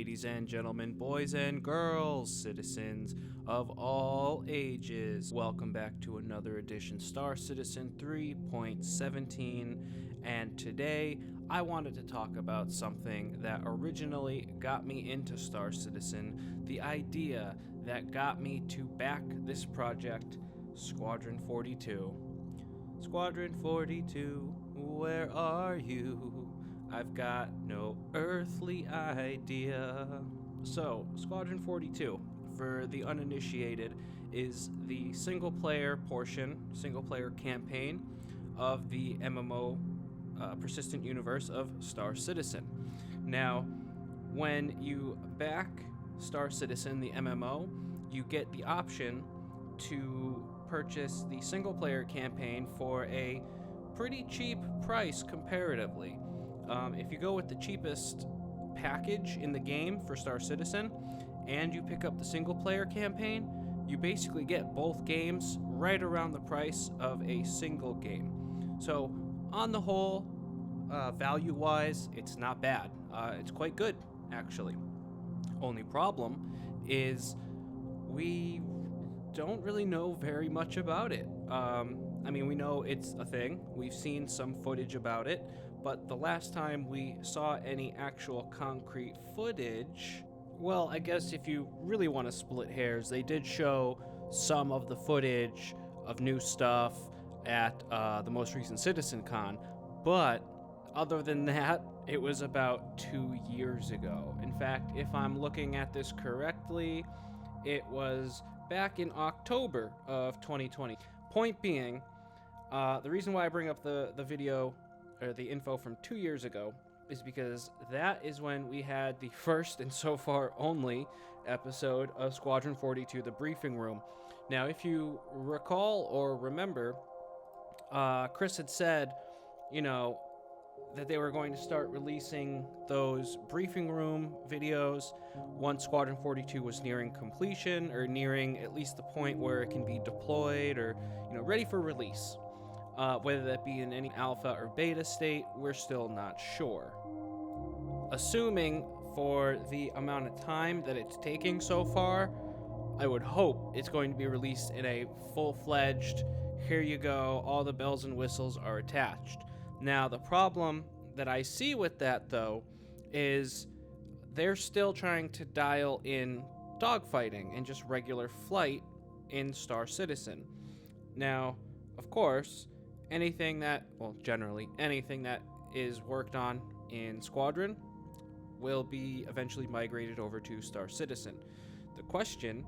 ladies and gentlemen, boys and girls, citizens of all ages. Welcome back to another edition Star Citizen 3.17, and today I wanted to talk about something that originally got me into Star Citizen, the idea that got me to back this project, Squadron 42. Squadron 42, where are you? I've got no earthly idea. So, Squadron 42, for the uninitiated, is the single-player portion, single-player campaign of the MMO persistent universe of Star Citizen. Now, when you back Star Citizen, the MMO, you get the option to purchase the single-player campaign for a pretty cheap price comparatively. If you go with the cheapest package in the game for Star Citizen and you pick up the single-player campaign, you basically get both games right around the price of a single game. So, on the whole, value-wise, it's not bad. It's quite good, actually. Only problem is we don't really know very much about it. I mean, we know it's a thing. We've seen some footage about it, but the last time we saw any actual concrete footage, well, I guess if you really want to split hairs, they did show some of the footage of new stuff at the most recent CitizenCon, but other than that, it was about 2 years ago. In fact, if I'm looking at this correctly, it was back in October of 2020. Point being, the reason why I bring up the video or the info from 2 years ago is because that is when we had the first and so far only episode of Squadron 42, The Briefing Room. Now, if you recall or remember, Chris had said, that they were going to start releasing those briefing room videos once Squadron 42 was nearing completion, or nearing at least the point where it can be deployed or, ready for release. Whether that be in any alpha or beta state, we're still not sure. Assuming for the amount of time that it's taking so far, I would hope it's going to be released in a full-fledged, here you go, all the bells and whistles are attached. Now, the problem that I see with that, though, is they're still trying to dial in dogfighting and just regular flight in Star Citizen. Now, of course, generally anything that is worked on in Squadron will be eventually migrated over to Star Citizen. The question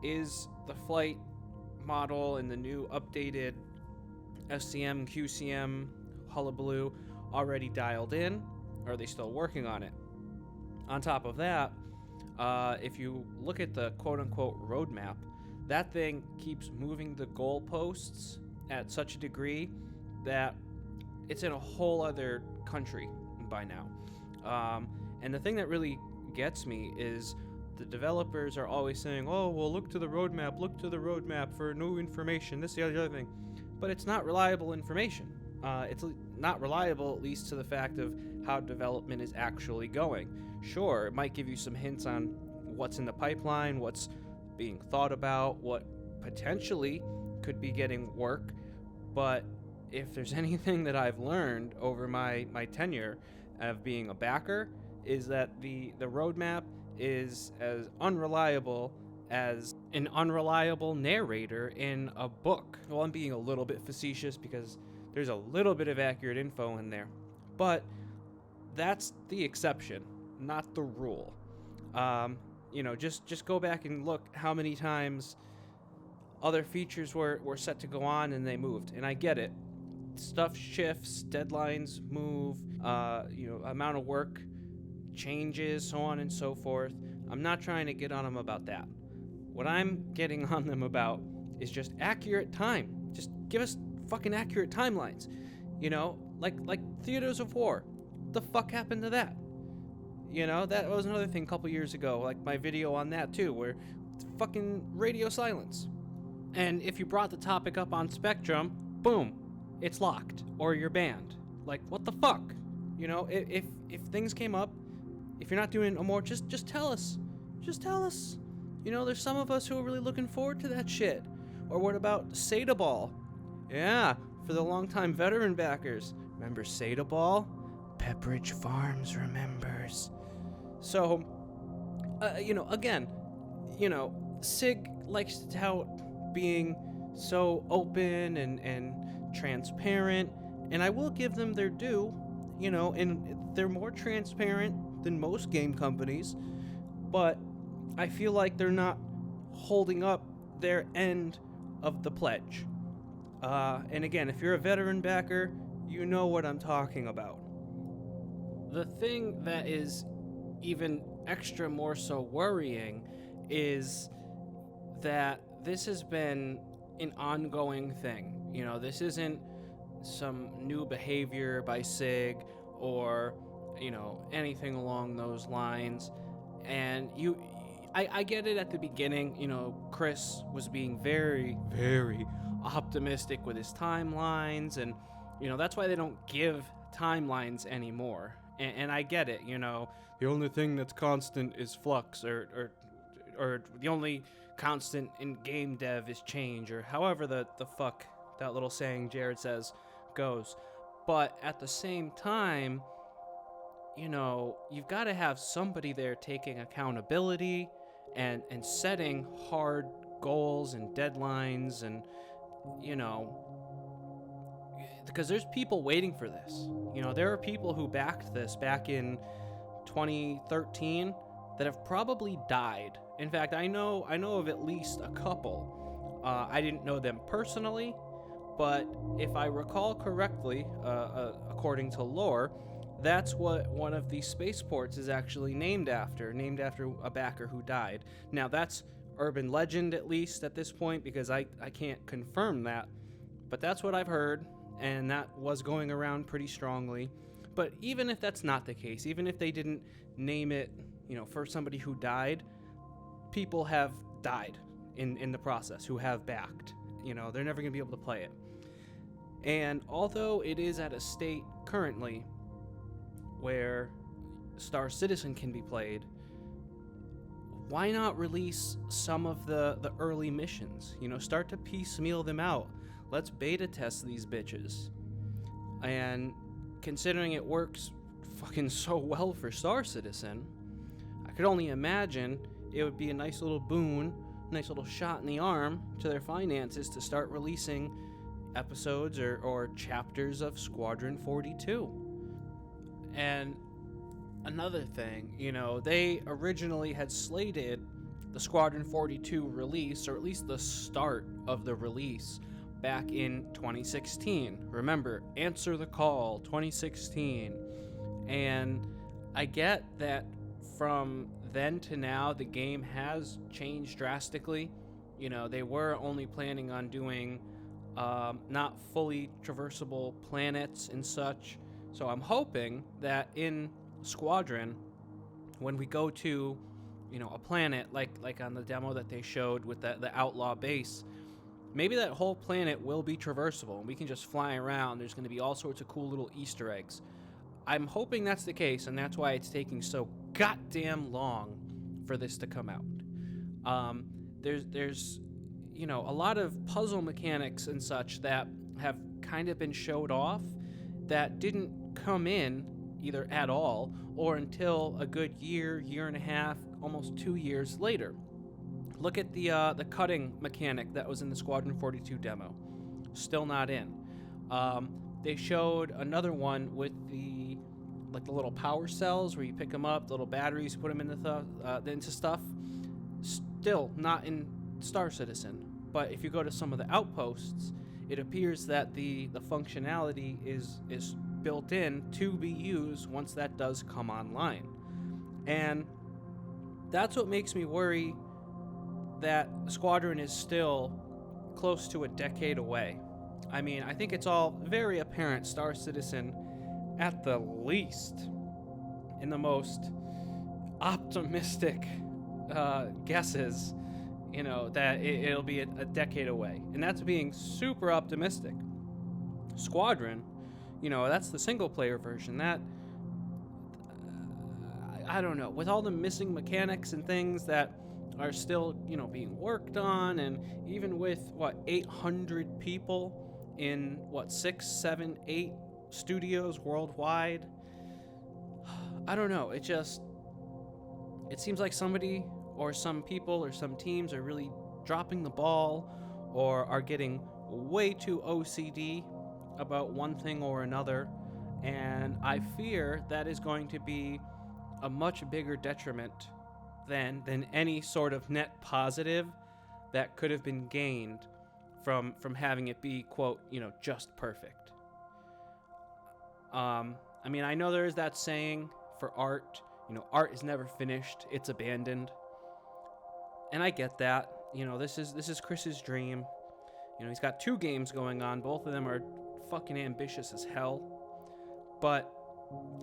is, the flight model and the new updated SCM, QCM, hullabaloo already dialed in, or are they still working on it? On top of that, if you look at the quote-unquote roadmap, that thing keeps moving the goalposts at such a degree that it's in a whole other country by now. And the thing that really gets me is the developers are always saying, oh, well, look to the roadmap for new information, this, the other thing. But it's not reliable information. It's not reliable, at least to the fact of how development is actually going. Sure, it might give you some hints on what's in the pipeline, what's being thought about, what potentially could be getting work, but if there's anything that I've learned over my tenure of being a backer, is that the roadmap is as unreliable as an unreliable narrator in a book. Well, I'm being a little bit facetious because there's a little bit of accurate info in there, but that's the exception, not the rule. Just go back and look how many times other features were set to go on and they moved. And I get it. Stuff shifts, deadlines move, amount of work changes, so on and so forth. I'm not trying to get on them about that. What I'm getting on them about is just accurate time. Just give us fucking accurate timelines. Like theaters of war. What the fuck happened to that? That was another thing a couple years ago, like my video on that too, where it's fucking radio silence. And if you brought the topic up on Spectrum, boom, it's locked, or you're banned. Like, what the fuck? If things came up if you're not doing it no more, just tell us. Just tell us. You know, there's some of us who are really looking forward to that shit. Or what about Seda Ball? Yeah, for the longtime veteran backers. Remember Seda Ball? Pepperidge Farms remembers. So, again, SIG likes to tout being so open and transparent, and I will give them their due, and they're more transparent than most game companies, but I feel like they're not holding up their end of the pledge. And again, if you're a veteran backer, you know what I'm talking about. The thing that is even extra more so worrying is that this has been an ongoing thing. This isn't some new behavior by SIG or, anything along those lines. And I get it at the beginning, Chris was being very, very optimistic with his timelines, and, that's why they don't give timelines anymore. And I get it, the only thing that's constant is flux, or the only constant in game dev is change, or however the fuck that little saying Jared says goes. But at the same time, you've got to have somebody there taking accountability and setting hard goals and deadlines, and because there's people waiting for this. There are people who backed this back in 2013 that have probably died. In fact, I know of at least a couple. I didn't know them personally, but if I recall correctly, according to lore, that's what one of these spaceports is actually named after a backer who died. Now, that's urban legend, at least at this point, because I can't confirm that, but that's what I've heard, and that was going around pretty strongly. But even if that's not the case, even if they didn't name it, for somebody who died, people have died in the process who have backed. They're never going to be able to play it. And although it is at a state currently where Star Citizen can be played, why not release some of the early missions? Start to piecemeal them out. Let's beta test these bitches. And considering it works fucking so well for Star Citizen, I could only imagine it would be a nice little boon, nice little shot in the arm to their finances to start releasing episodes or chapters of Squadron 42. And another thing, they originally had slated the Squadron 42 release, or at least the start of the release, back in 2016. Remember, Answer the Call, 2016. And I get that from then to now, the game has changed drastically. They were only planning on doing not fully traversable planets and such. So I'm hoping that in Squadron, when we go to, a planet like on the demo that they showed with the outlaw base, maybe that whole planet will be traversable and we can just fly around. There's going to be all sorts of cool little Easter eggs. I'm hoping that's the case, and that's why it's taking so goddamn long for this to come out. There's a lot of puzzle mechanics and such that have kind of been showed off that didn't come in either at all or until a good year and a half, almost 2 years later. Look at the cutting mechanic that was in the Squadron 42 demo. Still not in. They showed another one with the little power cells where you pick them up, the little batteries, put them into stuff. Still not in Star Citizen. But if you go to some of the outposts, it appears that the functionality is built in to be used once that does come online. And that's what makes me worry that Squadron is still close to a decade away. I mean, I think it's all very apparent Star Citizen, at the least, in the most optimistic guesses, that it'll be a decade away. And that's being super optimistic. Squadron, that's the single player version. That I don't know, with all the missing mechanics and things that are still, being worked on, and even with 800 people in 6, 7, 8 studios worldwide. I don't know. It seems like somebody or some people or some teams are really dropping the ball or are getting way too OCD about one thing or another, and I fear that is going to be a much bigger detriment than any sort of net positive that could have been gained from having it be, quote, just perfect. I know there is that saying for art, art is never finished, it's abandoned. And I get that. This is Chris's dream. He's got 2 games going on. Both of them are fucking ambitious as hell. But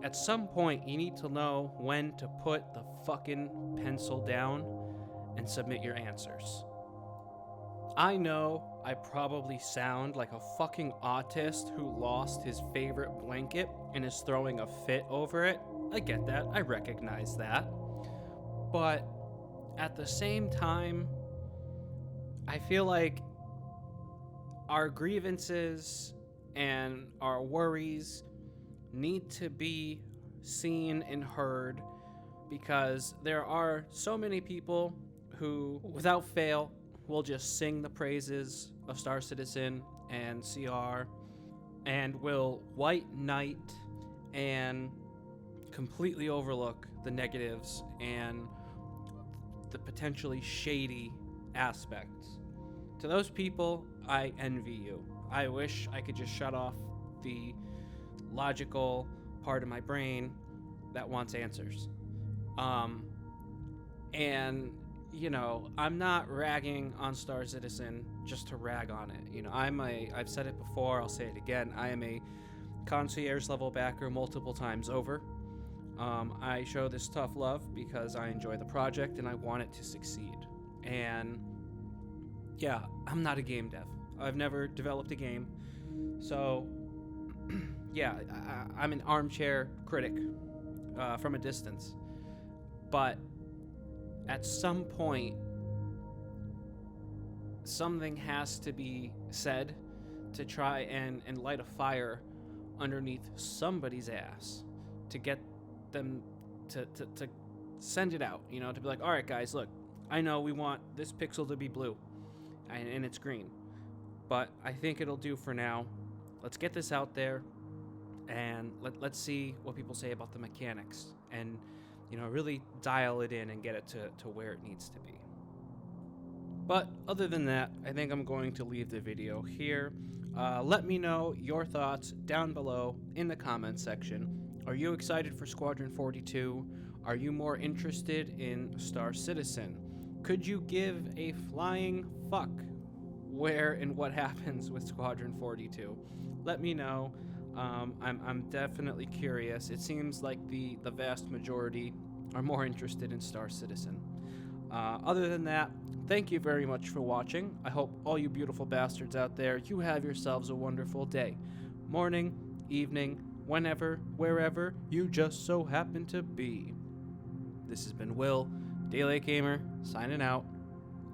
at some point, you need to know when to put the fucking pencil down and submit your answers. I know I probably sound like a fucking autist who lost his favorite blanket and is throwing a fit over it. I get that. I recognize that. But at the same time, I feel like our grievances and our worries need to be seen and heard, because there are so many people who, without fail, will just sing the praises of Star Citizen and CR and will white knight and completely overlook the negatives and the potentially shady aspects. To those people, I envy you. I wish I could just shut off the logical part of my brain that wants answers. I'm not ragging on Star Citizen just to rag on it. I've said it before, I'll say it again, I am a concierge level backer multiple times over. I show this tough love because I enjoy the project and I want it to succeed. And yeah, I'm not a game dev. I've never developed a game. So yeah, I'm an armchair critic from a distance. But at some point, something has to be said to try and light a fire underneath somebody's ass to get them to send it out, to be like, all right, guys, look, I know we want this pixel to be blue and it's green, but I think it'll do for now. Let's get this out there and let's see what people say about the mechanics and, really dial it in and get it to where it needs to be. But other than that, I think I'm going to leave the video here. Let me know your thoughts down below in the comments section. Are you excited for Squadron 42? Are you more interested in Star Citizen? Could you give a flying fuck where and what happens with Squadron 42? Let me know. I'm definitely curious. It seems like the vast majority are more interested in Star Citizen. Other than that, thank you very much for watching. I hope all you beautiful bastards out there, you have yourselves a wonderful day. Morning, evening, whenever, wherever you just so happen to be. This has been Will, Daylight Gamer, signing out.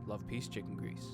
Love, peace, chicken grease.